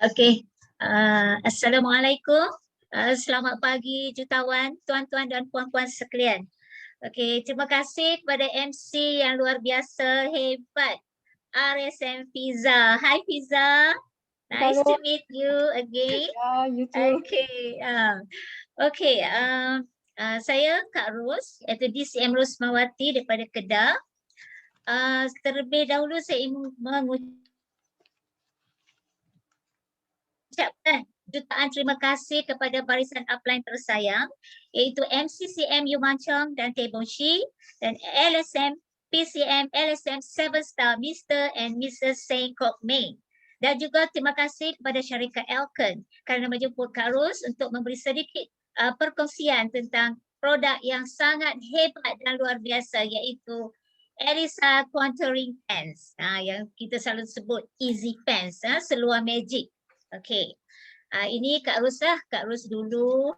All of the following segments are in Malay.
Okey. Assalamualaikum. Selamat pagi jutawan, tuan-tuan dan puan-puan sekalian. Okey, terima kasih kepada MC yang luar biasa hebat, RSM Fiza. Hi Fiza. Nice to Hello. meet you again. Yeah, you too. Okey. Okey, saya Kak Ros, iaitu DCM Rosmawati daripada Kedah. Terlebih dahulu saya ingin mengucapkan jutaan terima kasih kepada barisan upline tersayang, iaitu MCCM Yumancong dan Tebonshi dan LSM PCM LSM 7 Star Mr. and Mrs. Seng Kok Mei. Dan juga terima kasih kepada syarikat Elken kerana menjemput Kak Ros untuk memberi sedikit perkongsian tentang produk yang sangat hebat dan luar biasa, iaitu Elisa Contouring Pens, yang kita selalu sebut Easy Pens, seluar magic. Okey. Ini Kak Ros lah, Kak Ros dulu.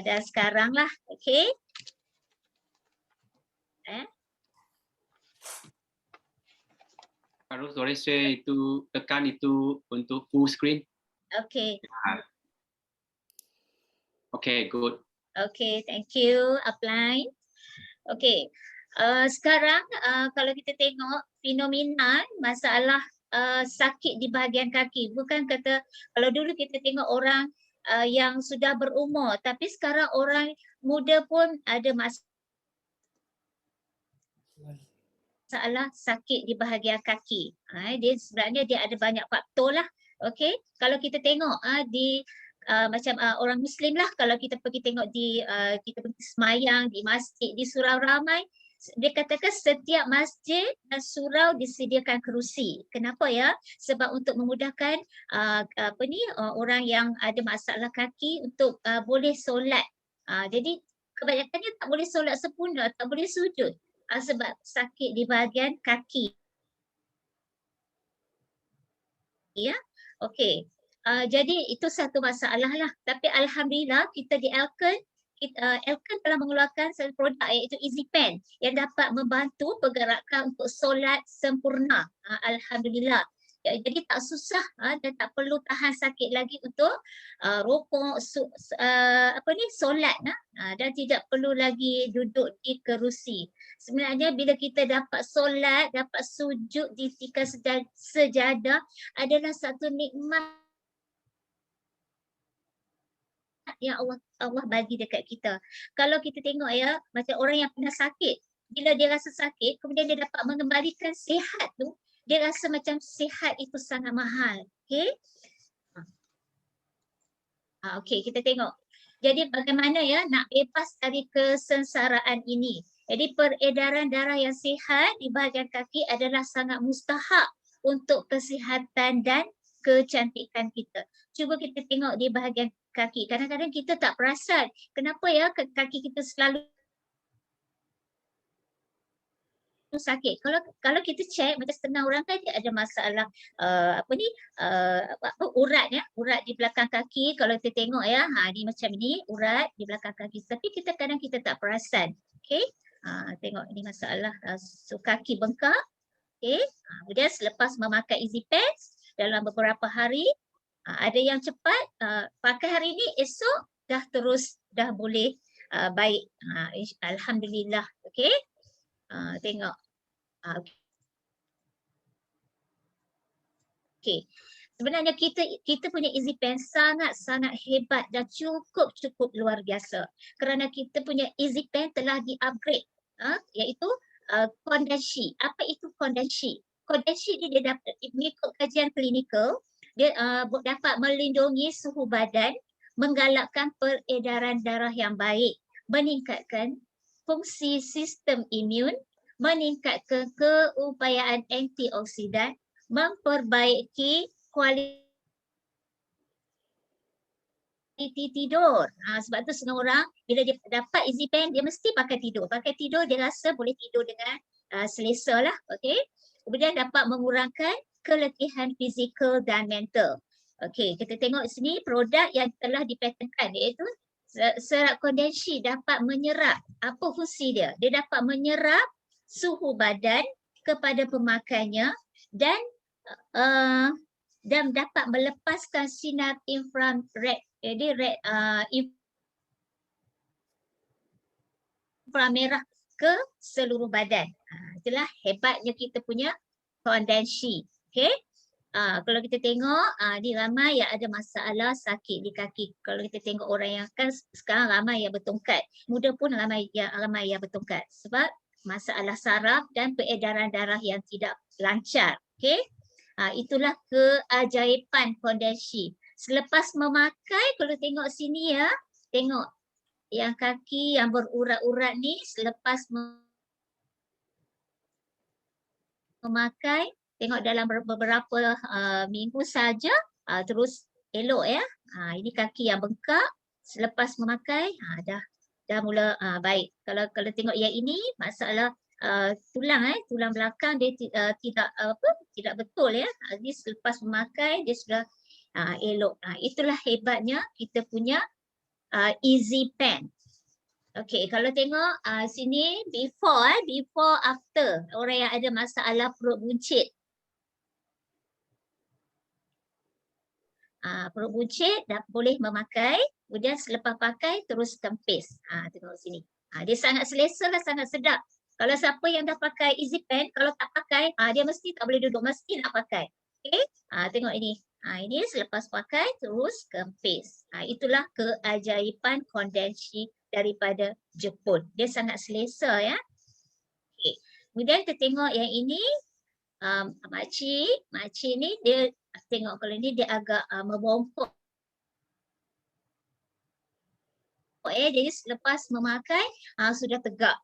Dan sekarang lah, okey. Kak Ros, boleh share itu, tekan itu untuk full screen. Okey. Okay, good. Okey, thank you, upline. Okey. Sekarang kalau kita tengok fenomena masalah sakit di bahagian kaki, bukan kata kalau dulu kita tengok orang yang sudah berumur, tapi sekarang orang muda pun ada masalah sakit di bahagian kaki. Dia sebenarnya dia ada banyak faktor lah. Okey, kalau kita tengok di macam orang Muslim lah, kalau kita pergi tengok di kita pergi semayang di masjid, di surau ramai, dia katakan setiap masjid dan surau disediakan kerusi. Kenapa ya? Sebab untuk memudahkan orang yang ada masalah kaki untuk boleh solat. Jadi kebanyakannya tak boleh solat sempurna, tak boleh sujud sebab sakit di bahagian kaki. Ya, okey. Jadi itu satu masalah lah. Tapi alhamdulillah kita di Elken, Elken telah mengeluarkan satu produk iaitu Easy Pen yang dapat membantu pergerakan untuk solat sempurna. Alhamdulillah. Jadi tak susah dan tak perlu tahan sakit lagi untuk rokok, solat dan tidak perlu lagi duduk di kerusi. Sebenarnya bila kita dapat solat, dapat sujud di tikar sejadah adalah satu nikmat yang Allah bagi dekat kita. Kalau kita tengok ya, macam orang yang pernah sakit, bila dia rasa sakit, kemudian dia dapat mengembalikan sihat tu, dia rasa macam sihat itu sangat mahal. Okey? Okey, kita tengok. Jadi bagaimana ya nak bebas dari kesengsaraan ini. Jadi peredaran darah yang sihat di bahagian kaki adalah sangat mustahak untuk kesihatan dan kecantikan kita. Cuba kita tengok di bahagian kaki. Kadang-kadang kita tak perasan kenapa ya kaki kita selalu sakit. Kalau kita cek macam setengah orang kan dia ada masalah urat ya, urat di belakang kaki. Kalau kita tengok ya, ni macam ni urat di belakang kaki. Tapi kadang kita tak perasan. Okey. Tengok ni masalah kaki bengkak. Okey. Kemudian selepas memakai Easy Pens dalam beberapa hari, ada yang cepat pakai hari ni, esok dah boleh baik. Alhamdulillah. Okey. Tengok. Okey. Sebenarnya kita punya Easy Pen sangat-sangat hebat dan cukup luar biasa. Kerana kita punya Easy Pen telah di-upgrade, iaitu Kondensi. Apa itu Kondensi? Kondensi ni dia dapat mengikut kajian klinikal, dia dapat melindungi suhu badan, menggalakkan peredaran darah yang baik, meningkatkan fungsi sistem imun, meningkatkan keupayaan antioksidan, memperbaiki kualiti tidur. Sebab tu setengah orang bila dia dapat Easy Pen dia mesti pakai tidur. Pakai tidur dia rasa boleh tidur dengan selesa lah. Okey. Kemudian dapat mengurangkan keletihan fizikal dan mental. Okey, kita tengok sini produk yang telah dipatenkan iaitu serat kondensi dapat menyerap. Apa fungsi dia? Dia dapat menyerap suhu badan kepada pemakainya dan dan dapat melepaskan sinar infrared, jadi inframerah ke seluruh badan. Itulah hebatnya kita punya kondensi. Okey. Kalau kita tengok ni ramai yang ada masalah sakit di kaki. Kalau kita tengok orang yang kan sekarang ramai yang bertongkat. Muda pun ramai yang bertongkat sebab masalah saraf dan peredaran darah yang tidak lancar. Okey. Itulah keajaiban kondensi. Selepas memakai, kalau tengok sini ya, tengok yang kaki yang berurat-urat ni selepas memakai, tengok dalam beberapa minggu saja terus elok ya. Ini kaki yang bengkak selepas memakai dah mula baik. Kalau tengok yang ini masalah tulang belakang dia tidak betul ya. Ini selepas memakai dia sudah elok. Itulah hebatnya kita punya Easy Pen. Okey, kalau tengok sini before after orang yang ada masalah perut buncit. Perut buncit dah boleh memakai, kemudian selepas pakai terus kempis. Tengok sini. Dia sangat selesa lah, sangat sedap. Kalau siapa yang dah pakai Easy Pen, kalau tak pakai, dia mesti tak boleh duduk, mesti nak pakai. Okey, tengok ini. Ini selepas pakai terus kempis. Itulah keajaiban kondensi daripada Jepun. Dia sangat selesa ya. Okay. Kemudian kita tengok yang ini, makcik ni dia tengok kalau ni dia agak membongkok. Jadi selepas memakai sudah tegak.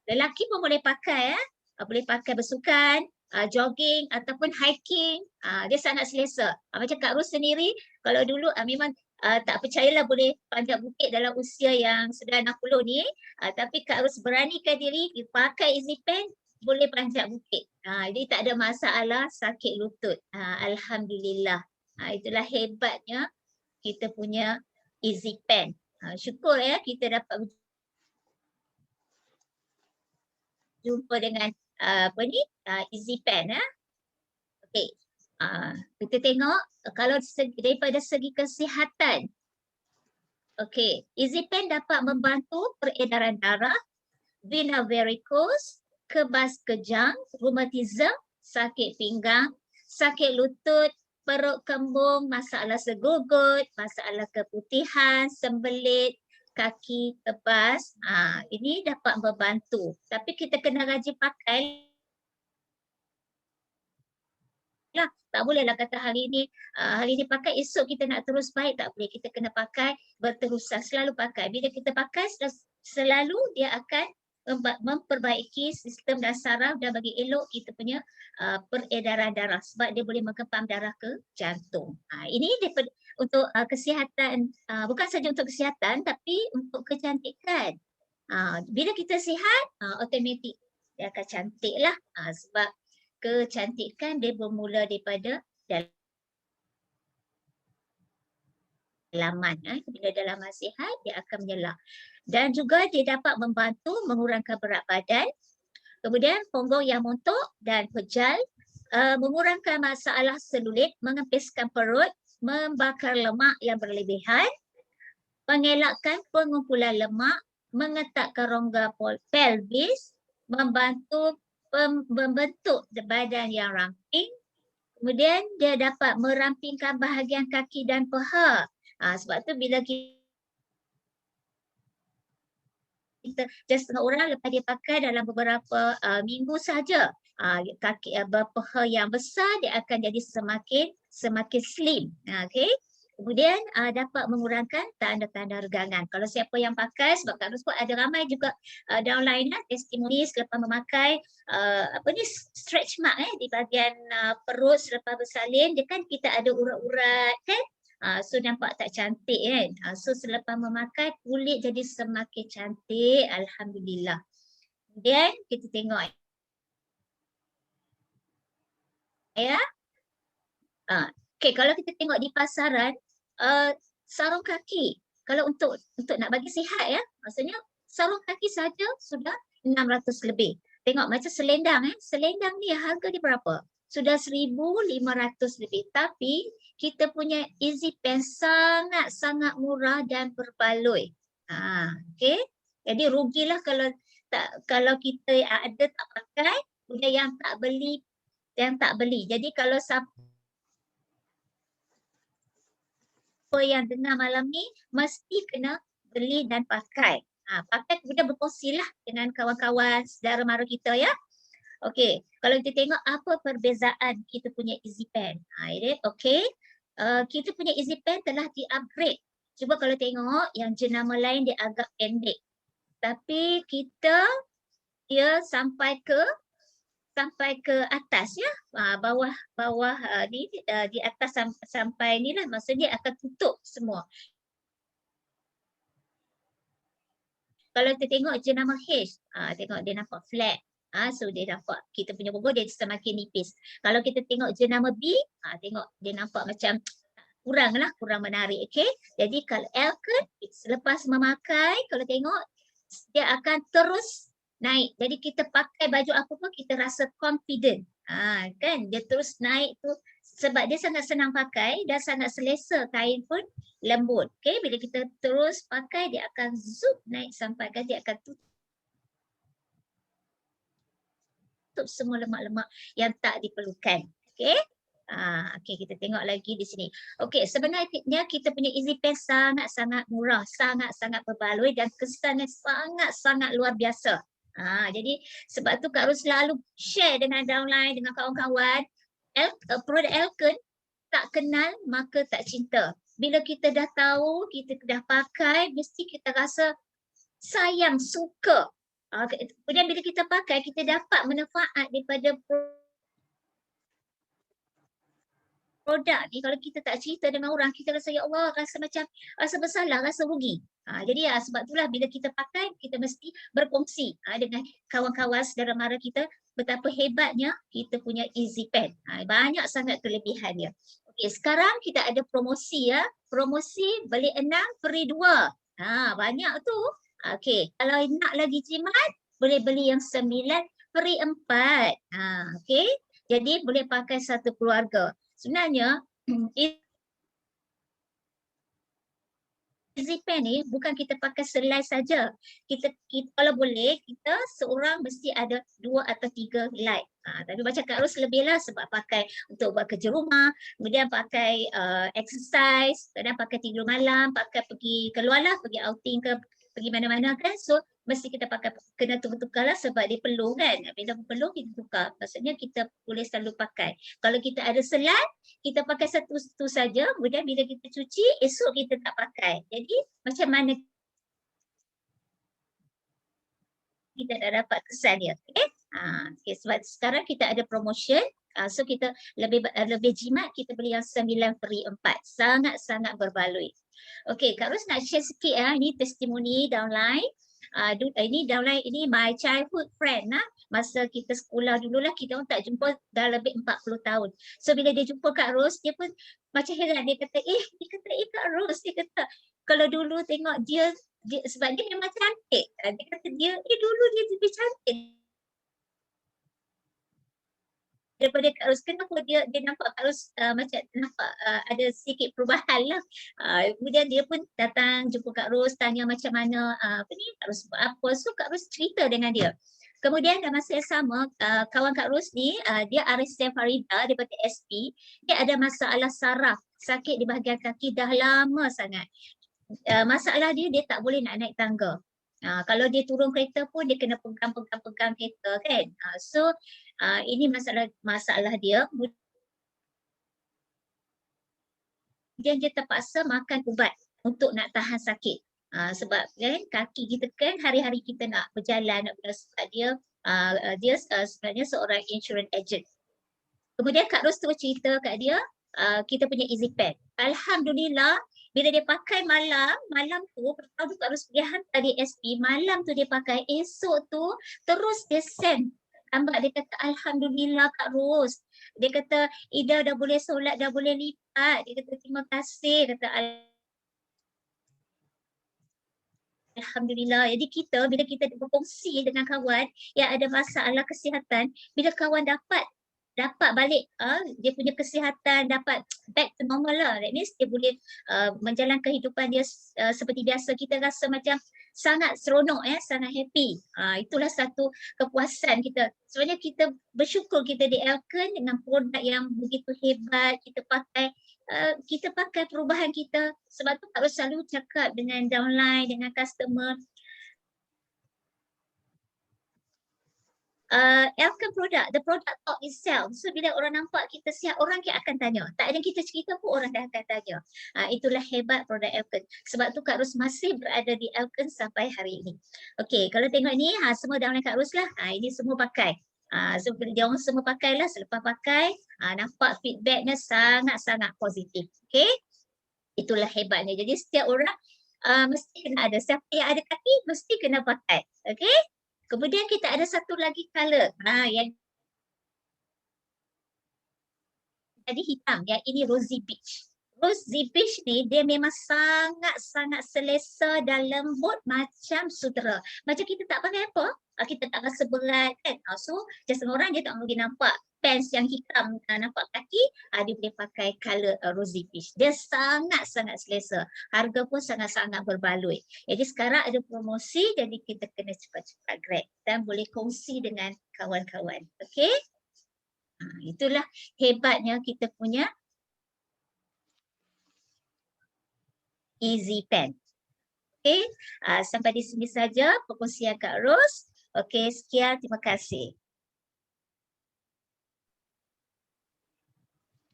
Lelaki pun boleh pakai ya. Boleh pakai bersukan, jogging ataupun hiking. Dia sangat selesa. Macam Kak Ros sendiri, kalau dulu memang tak percayalah boleh panjat bukit dalam usia yang sudah 60 ni. Tapi Kak Ros beranikan diri, pakai Easy Pen, boleh panjat bukit. Jadi tak ada masalah sakit lutut. Alhamdulillah. Itulah hebatnya kita punya Easy Pen. Syukur ya kita dapat jumpa dengan Easy Pen ya. Okey. Kita tengok kalau daripada segi kesihatan. Okey, Easy Pen dapat membantu peredaran darah, vena varicose, kebas kejang, rheumatism, sakit pinggang, sakit lutut, perut kembung, masalah segugut, masalah keputihan, sembelit, kaki kebas. Ini dapat membantu. Tapi kita kena rajin pakai. Tak bolehlah kata hari ini pakai, esok kita nak terus baik, tak boleh. Kita kena pakai berterusan, selalu pakai. Bila kita pakai selalu dia akan memperbaiki sistem dan saraf dan bagi elok kita punya peredaran darah sebab dia boleh mengempam darah ke jantung. Ini untuk kesihatan, bukan saja untuk kesihatan tapi untuk kecantikan. Bila kita sihat, automatik dia akan cantik lah sebab kecantikan dia bermula daripada dalaman. Bila dalaman sihat, dia akan menyala. Dan juga dia dapat membantu mengurangkan berat badan. Kemudian punggung yang montok dan pejal, mengurangkan masalah selulit, mengempiskan perut, membakar lemak yang berlebihan, mengelakkan pengumpulan lemak, mengetatkan rongga pelvis, membantu membentuk badan yang ramping. Kemudian dia dapat merampingkan bahagian kaki dan paha. Sebab tu bila kita setengah orang lepas dia pakai dalam beberapa minggu saja, kaki paha yang besar dia akan jadi semakin slim. Okey. Kemudian dapat mengurangkan tanda-tanda regangan. Kalau siapa yang pakai, sebab Kak Ros ada ramai juga downline testimoni selepas memakai stretch mark di bahagian perut selepas bersalin, dia kan kita ada urat-urat kan. So nampak tak cantik kan. So selepas memakai kulit jadi semakin cantik, alhamdulillah. Kemudian kita tengok ya. Okey, kalau kita tengok di pasaran sarung kaki, kalau untuk nak bagi sihat ya, maksudnya sarung kaki saja sudah 600 lebih. Tengok macam selendang selendang ni harga dia berapa? sudah 1,500 lebih. Tapi kita punya Easy Pen sangat-sangat murah dan berbaloi. Okey. Jadi rugilah kalau kita ada tak pakai, kemudian yang tak beli. Jadi kalau siapa yang dengar malam ni mesti kena beli dan pakai. Pakai kemudian berkongsilah dengan kawan-kawan saudara mara kita ya. Okey, kalau kita tengok apa perbezaan kita punya Easy Pen. Ini okey. Kita punya Easy Pen telah di-upgrade. Cuba kalau tengok yang jenama lain dia agak pendek. Tapi dia sampai ke atas ya. Bawah ni di atas sampai ni lah, maksudnya akan tutup semua. Kalau kita tengok jenama H, tengok dia nampak flat. So dia nampak kita punya logo dia semakin nipis. Kalau kita tengok jenama B, tengok dia nampak macam kurang menarik. Okay. Jadi kalau Elkin selepas memakai, kalau tengok dia akan terus naik. Jadi kita pakai baju apa pun kita rasa confident. Kan dia terus naik tu sebab dia sangat senang pakai dan sangat selesa, kain pun lembut. Okay, bila kita terus pakai dia akan zoom naik sampai kan dia akan tutup semua lemak-lemak yang tak diperlukan. Okay. Okey, kita tengok lagi di sini. Okey, sebenarnya kita punya Easy Pen sangat-sangat murah, sangat-sangat berbaloi dan kesannya sangat-sangat luar biasa. Jadi sebab tu Kak Ros selalu share dengan downline, dengan kawan-kawan. Produk Elkin tak kenal maka tak cinta. Bila kita dah tahu, kita dah pakai, mesti kita rasa sayang, suka. Kemudian bila kita pakai, kita dapat manfaat daripada produk ni. Kalau kita tak cerita dengan orang, kita rasa ya Allah, rasa macam rasa bersalah, rasa rugi. Jadi sebab itulah bila kita pakai, kita mesti berkongsi dengan kawan-kawan saudara mara kita betapa hebatnya kita punya Easy Pen. Banyak sangat kelebihannya. Okey, sekarang kita ada promosi ya. Promosi beli 6 free 2. Banyak tu. Okey, kalau nak lagi jimat, boleh beli yang 9 free 4. Okey. Jadi boleh pakai satu keluarga. Sebenarnya Easy Pen ni bukan kita pakai selai saja. Kita kalau boleh kita seorang mesti ada 2 atau 3 light. Tapi macam Kak Ros lebihlah sebab pakai untuk buat kerja rumah, kemudian pakai exercise, kadang pakai tidur malam, pakai pergi keluar lah, pergi outing ke pergi mana-mana kan. So mesti kita pakai, kena tukar-tukar lah sebab dia perlu kan. Bila perlu kita tukar. Maksudnya kita boleh selalu pakai. Kalau kita ada selai, kita pakai satu saja, kemudian bila kita cuci, esok kita tak pakai. Jadi macam mana kita dah dapat kesan dia. Okay, sebab sekarang kita ada promotion. So kita lebih jimat, kita beli yang 9 free 4. Sangat-sangat berbaloi. Okay, Kak Ros nak share sikit ini testimoni downline. Ini downline ini my childhood friend masa kita sekolah dululah, kita orang tak jumpa dah lebih 40 tahun. So bila dia jumpa Kak Ros, dia pun macam heran, dia kata Kak Ros, dia kata kalau dulu tengok dia sebab dia memang cantik. Dia kata dulu dia lebih cantik daripada Kak Ros. Kenapa dia nampak Kak Ros macam nampak ada sedikit perubahan lah. Kemudian dia pun datang jumpa Kak Ros, tanya macam mana Kak Ros buat apa. So Kak Ros cerita dengan dia. Kemudian dalam masa yang sama, kawan Kak Ros ni, dia Arisia Farida daripada SP. Dia ada masalah saraf, sakit di bahagian kaki dah lama sangat. Masalah dia tak boleh nak naik tangga. Kalau dia turun kereta pun dia kena pegang kereta kan. So ini masalah dia. Kemudian dia terpaksa makan ubat untuk nak tahan sakit. Sebab kan kaki kita kan hari-hari kita nak berjalan, sebab dia sebenarnya seorang insurance agent. Kemudian Kak Ros tu cerita kat dia, kita punya Easy Pen. Alhamdulillah, bila dia pakai malam tu, pertama tu Kak Ros pergi hantar di SP, malam tu dia pakai, esok tu terus dia send. Nampak dia kata, Alhamdulillah Kak Ros. Dia kata, Ida dah boleh solat, dah boleh lipat. Dia kata, terima kasih. Kata, Alhamdulillah. Jadi bila kita berkongsi dengan kawan yang ada masalah kesihatan, bila kawan dapat dapat balik dia punya kesihatan, dapat back to normal lah. That means dia boleh menjalankan kehidupan dia seperti biasa. Kita rasa macam sangat seronok, sangat happy. Itulah satu kepuasan kita. Sebenarnya kita bersyukur kita di Elkon dengan produk yang begitu hebat. Kita pakai perubahan kita. Sebab tu harus selalu cakap dengan downline, dengan customer. Elkon product, the product talk itself. So bila orang nampak kita siap, orang akan tanya. Tak ada kita cerita pun orang dah akan tanya. Itulah hebat produk Elkon. Sebab tu Kak Ros masih berada di Elkon sampai hari ini. Okey, kalau tengok ni semua downline Kak Ros lah. Ini semua pakai. So dia orang semua pakai lah. Selepas pakai, nampak feedbacknya sangat-sangat positif. Okey, itulah hebatnya. Jadi setiap orang mesti kena ada. Siapa yang ada kaki mesti kena pakai. Okey. Kemudian kita ada satu lagi color yang jadi hitam, yang ini rosy peach. Rosy peach ni dia memang sangat-sangat selesa dan lembut macam sutera. Macam kita tak pakai apa, kita tak rasa berat kan. So just orang dia tak boleh nampak pants yang hitam, nampak kaki, dia boleh pakai color rosy peach. Dia sangat-sangat selesa. Harga pun sangat-sangat berbaloi. Jadi sekarang ada promosi, jadi kita kena cepat-cepat grab dan boleh kongsi dengan kawan-kawan. Okey? Itulah hebatnya kita punya Easy Pen. Okey, sampai di sini saja perkongsian Kak Ros. Okey, sekian, terima kasih.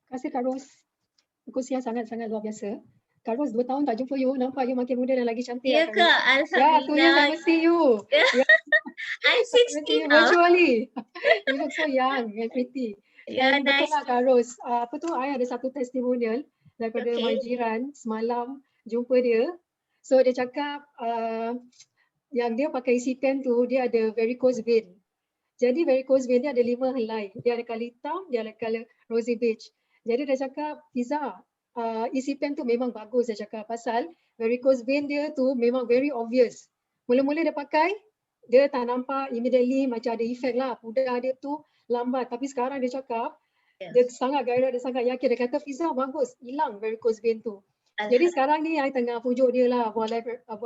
Terima kasih Kak Ros. Perkongsian sangat-sangat luar biasa. Kak Ros 2 tahun tak jumpa you, nampak you makin muda dan lagi cantik. Ya Kak, Ya, 2 years I see you. I'm 60 now. Virtually. You look so young and pretty. Ya, Dan betul nice. lah Kak Ros. I ada satu testimonial daripada my jiran semalam jumpa dia. So dia cakap yang dia pakai isi pen tu dia ada varicose vein. Jadi varicose vein dia ada 5 helai. Dia ada color hitam, dia ada color rosy beige. Jadi dia cakap, Fiza, isi pen tu memang bagus dia cakap pasal varicose vein dia tu memang very obvious. Mula-mula dia pakai, dia tak nampak immediately macam ada efek lah. Pudar dia tu lambat. Tapi sekarang dia cakap, dia sangat gairah, dia sangat yakin. Dia kata, Fiza bagus, hilang varicose vein tu. Jadi sekarang ni I tengah pujuk dia lah buat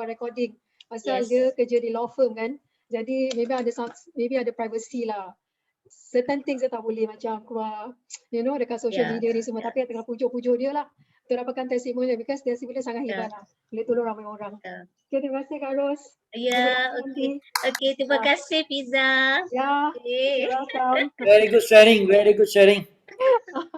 recording. Pasal dia kerja di law firm kan. Jadi maybe ada privacy lah. Certain things dia tak boleh macam keluar, dekat social media ni semua. Tapi I tengah pujuk-pujuk dia lah. Untuk dapatkan testimonial because testimonial sangat hebat lah. Boleh tolong ramai orang. Okay, terima kasih Kak Ros. Ya, okey, terima kasih Fiza. Ya, you're welcome. Very good sharing, very good sharing.